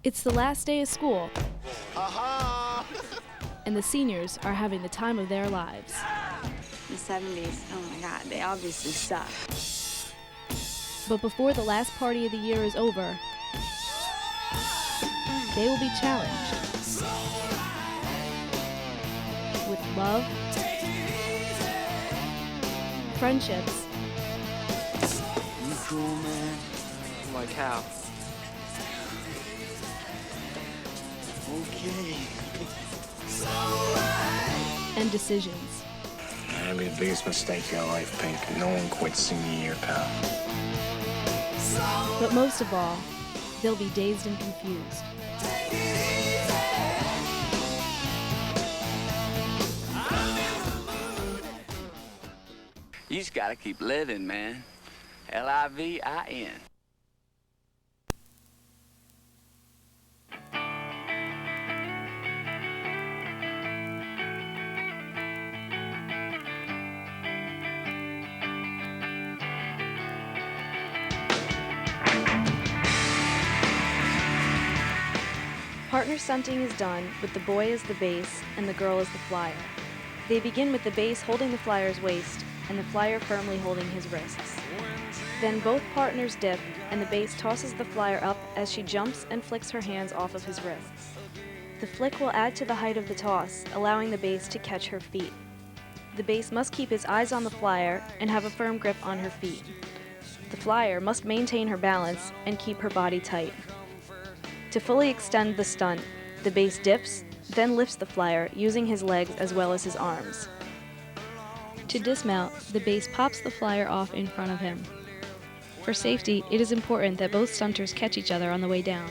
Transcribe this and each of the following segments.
It's the last day of school, and the seniors are having the time of their lives. The 70s, oh my God, they obviously suck. But before the last party of the year is over, they will be challenged with love, friendships, You cool, man? Like how? Okay. and decisions. That'll be the biggest mistake of your life, Pink. No one quits senior year, pal. But most of all, they'll be dazed and confused. You just gotta keep living, man. Livin. Partner stunting is done with the boy as the base and the girl as the flyer. They begin with the base holding the flyer's waist and the flyer firmly holding his wrists. Then both partners dip and the base tosses the flyer up as she jumps and flicks her hands off of his wrists. The flick will add to the height of the toss, allowing the base to catch her feet. The base must keep his eyes on the flyer and have a firm grip on her feet. The flyer must maintain her balance and keep her body tight. To fully extend the stunt, the base dips, then lifts the flyer using his legs as well as his arms. To dismount, the base pops the flyer off in front of him. For safety, it is important that both stunters catch each other on the way down.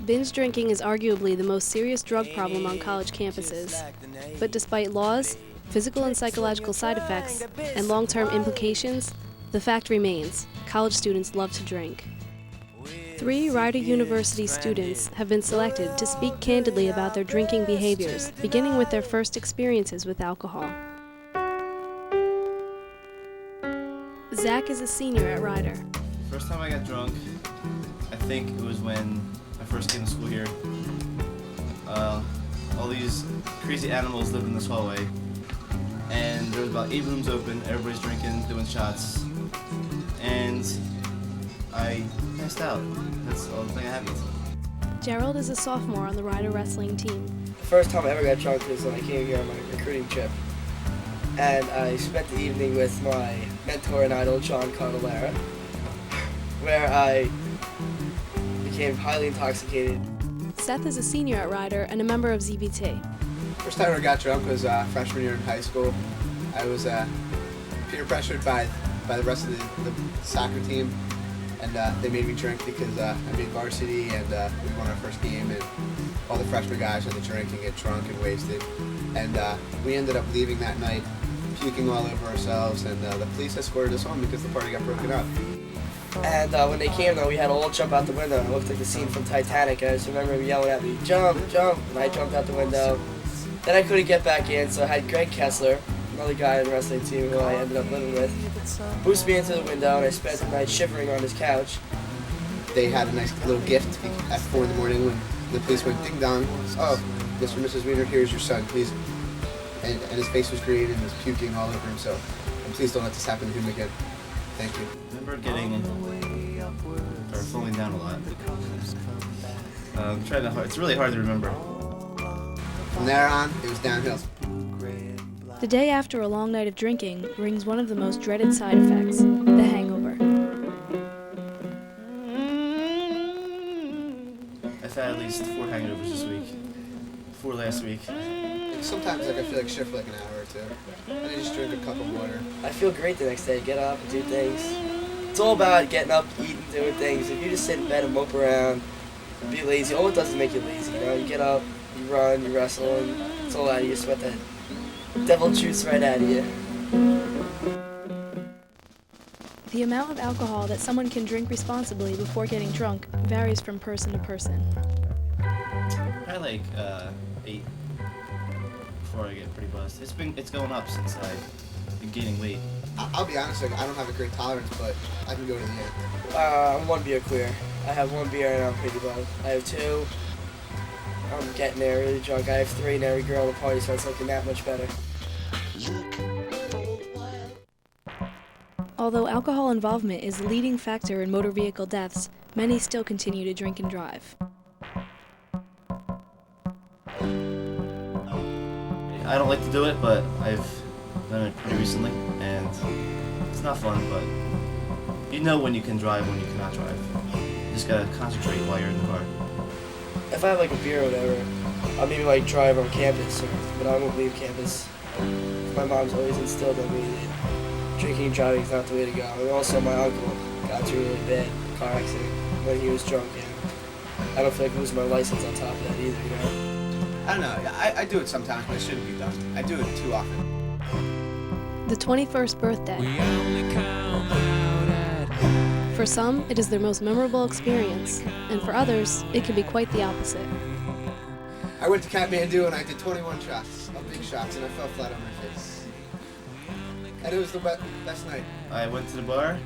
Binge drinking is arguably the most serious drug problem on college campuses. But despite laws, physical and psychological side effects, and long-term implications, the fact remains: college students love to drink. 3 Rider University students have been selected to speak candidly about their drinking behaviors, beginning with their first experiences with alcohol. Zach is a senior at Rider. First time I got drunk, I think it was when I first came to school here. All these crazy animals lived in this hallway, and there was about 8 rooms open. Everybody's drinking, doing shots, and I passed out. That's all the thing that happened. Gerald is a sophomore on the Rider wrestling team. The first time I ever got drunk was when I came here on my recruiting trip. And I spent the evening with my mentor and idol, John Candelaria, where I became highly intoxicated. Seth is a senior at Rider and a member of ZBT. First time I ever got drunk was freshman year in high school. I was peer pressured by the rest of the soccer team, and they made me drink because I made varsity and we won our first game, and all the freshman guys had to drink and get drunk and wasted. And we ended up leaving that night, puking all over ourselves, and the police escorted us home because the party got broken up. And when they came, though, we had to all jump out the window. It looked like the scene from Titanic. I just remember him yelling at me, "Jump, jump!" And I jumped out the window. Then I couldn't get back in, so I had Greg Kessler, another guy on the wrestling team who I ended up living with, boost me into the window, and I spent the night shivering on his couch. They had a nice little gift at 4 in the morning when the police went ding dong. "Oh, Mr. and Mrs. Wiener, here's your son, please." And his face was green and he was puking all over himself. And please don't let this happen to him again. Thank you. I remember getting, or falling down a lot. It's really hard to remember. From there on, it was downhill. The day after a long night of drinking brings one of the most dreaded side effects, the hangover. I've had at least 4 hangovers this week. 4 last week. sometimes like I feel like shit for like an hour or two. And I just drink a cup of water. I feel great the next day. Get up and do things. It's all about getting up, eating, doing things. If you just sit in bed and mope around, be lazy, all it does is make you lazy. You know, you get up, you run, you wrestle, and it's all out of you. Sweat that devil juice right out of you. The amount of alcohol that someone can drink responsibly before getting drunk varies from person to person. I like 8 before I get pretty buzzed. It's going up since I've been gaining weight. I'll be honest, like, I don't have a great tolerance, but I can go to the end. I'm 1 beer clear. I have 1 beer and I'm pretty buzzed. I have 2. I'm getting there really drunk. I have 3 and every girl at the party starts looking that much better. Although alcohol involvement is the leading factor in motor vehicle deaths, many still continue to drink and drive. I don't like to do it, but I've done it pretty recently, and it's not fun, but you know when you can drive, when you cannot drive. You just gotta concentrate while you're in the car. If I have like a beer or whatever, I'll maybe like drive on campus, but I won't leave campus. My mom's always instilled in me that drinking and driving is not the way to go. And also my uncle got into a really bad car accident when he was drunk, and I don't feel like losing my license on top of that either, you know? I don't know. I do it sometimes, but it shouldn't be done. I do it too often. The 21st birthday. For some, it is their most memorable experience, and for others, it can be quite the opposite. I went to Kathmandu and I did 21 shots of big shots, and I fell flat on my face. And it was the best night. I went to the bar.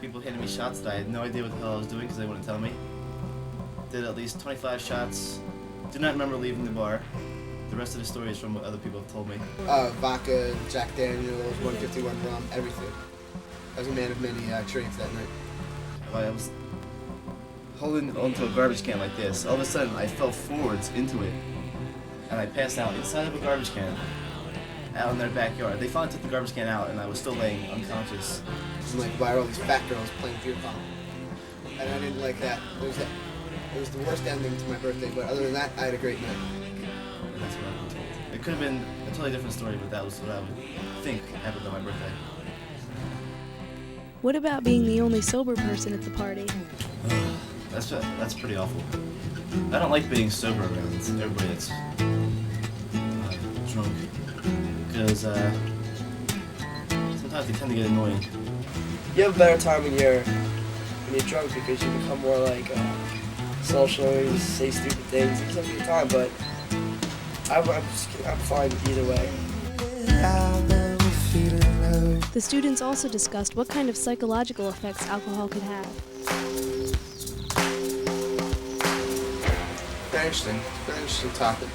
People handed me shots that I had no idea what the hell I was doing because they wouldn't tell me. Did at least 25 shots. Do not remember leaving the bar. The rest of the story is from what other people have told me. Vodka, Jack Daniels, 151 rum, everything. I was a man of many trades that night. I was holding onto a garbage can like this. All of a sudden, I fell forwards into it, and I passed out inside of a garbage can out in their backyard. They finally took the garbage can out, and I was still laying unconscious. And like, why are all these fat girls playing beer pong? And I didn't like that. It was the worst ending to my birthday, but other than that, I had a great night. And that's what I've been told. It could have been a totally different story, but that was what I would think happened on my birthday. What about being the only sober person at the party? That's pretty awful. I don't like being sober around everybody that's drunk, because sometimes they tend to get annoying. You have a better time when you're drunk because you become more like social, you say stupid things, it's a good time, but I'm fine either way. The students also discussed what kind of psychological effects alcohol could have. Very interesting topic.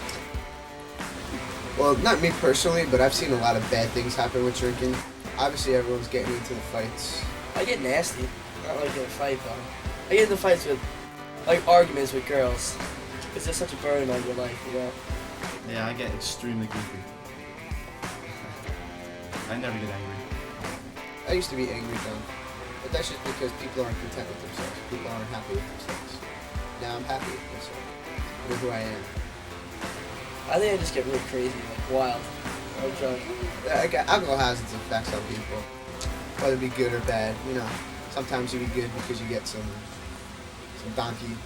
Well, not me personally, but I've seen a lot of bad things happen with drinking. Obviously, everyone's getting into the fights. I get nasty, not like in a fight though. I get into fights with, like arguments with girls, because they're such a burden on your life, you know? Yeah, I get extremely goofy. I never get angry. I used to be angry drunk, but that's just because people aren't content with themselves. People aren't happy with themselves. Now I'm happy with myself, with who I am. I think I just get really crazy, like wild, when I'm drunk. Alcohol has its effects on people, whether it be good or bad. You know, sometimes you be good because you get some donkey.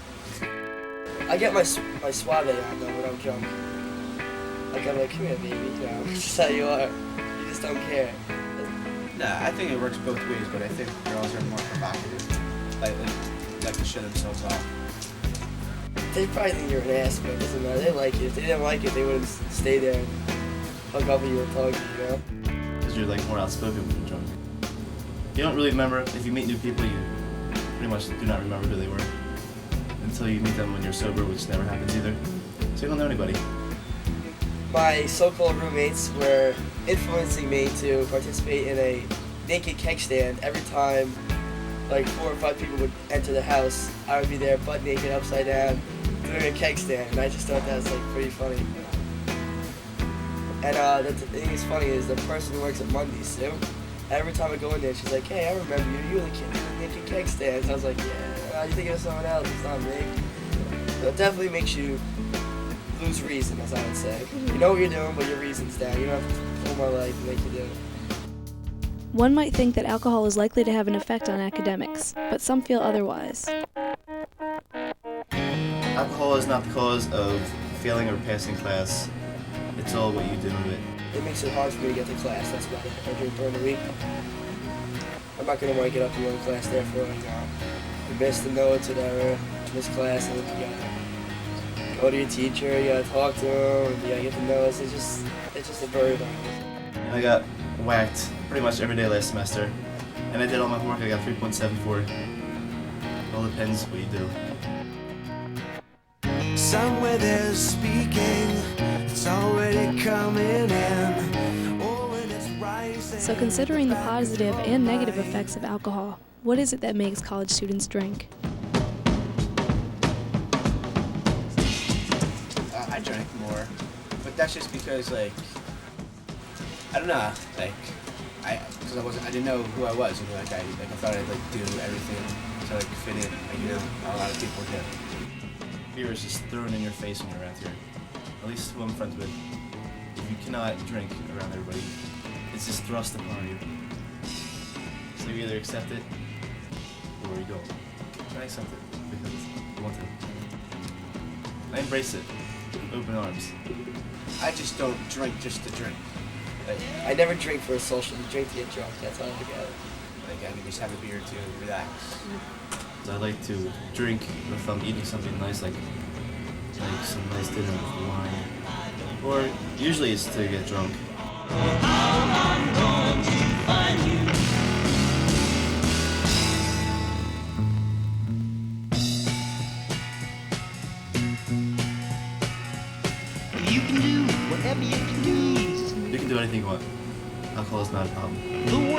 I get my suave on though when I'm drunk. Like I'm like, come here, baby, you know, this is how you are. You just don't care. Nah, I think it works both ways, but I think girls are more provocative, like to shut themselves off. They probably think you're an ass, but it doesn't matter. They like you. If they didn't like it, they wouldn't stay there and hook up with you and talk to you, you know? Because you're like more outspoken when you're drunk. You don't really remember, if you meet new people, you pretty much do not remember who they were until you meet them when you're sober, which never happens either. So you don't know anybody. My so-called roommates were influencing me to participate in a naked keg stand every time like 4 or 5 people would enter the house. I would be there butt naked, upside down, doing a keg stand, and I just thought that was like pretty funny. And the thing that's funny is the person who works at Mondays too. Every time I go in there, she's like, "Hey, I remember you. You were the kid who was naked keg stands." I was like, "Yeah, you thinking of someone else? It's not me." So it definitely makes you lose reason, as I would say. You know what you're doing, but your reason's down. You don't have to pull my leg and make you do it. One might think that alcohol is likely to have an effect on academics, but some feel otherwise. Alcohol is not the cause of failing or passing class. It's all what you do with it. It makes it hard for me to get to class, that's about it. I drink during the week. I'm not going to want to get up and go to class, therefore, you miss the notes, whatever, miss class, and you gotta go to your teacher, you gotta talk to him, and you gotta get the notes. It's just a burden. I got whacked pretty much every day last semester, and I did all my homework. I got 3.74. It all depends what you do. Somewhere there's speaking, it's already coming in. Oh, and it's rising. So considering the positive and negative effects of alcohol, what is it that makes college students drink? I drank more, but that's just because I don't know, because I didn't know who I was, I thought I'd do everything to fit in, a lot of people do. Beer is just thrown in your face when you're around here. At least who I'm friends with. If you cannot drink around everybody, it's just thrust upon you. So you either accept it or you don't. I accept it because I want to. I embrace it with open arms. I just don't drink just to drink. I never drink for a social. You drink to get drunk. That's all I look at it. I can just have a beer to relax. So I like to drink if I'm eating something nice, like some nice dinner with wine. Or usually it's to get drunk. You can do whatever you please. You can do anything you want. Alcohol is not a problem. The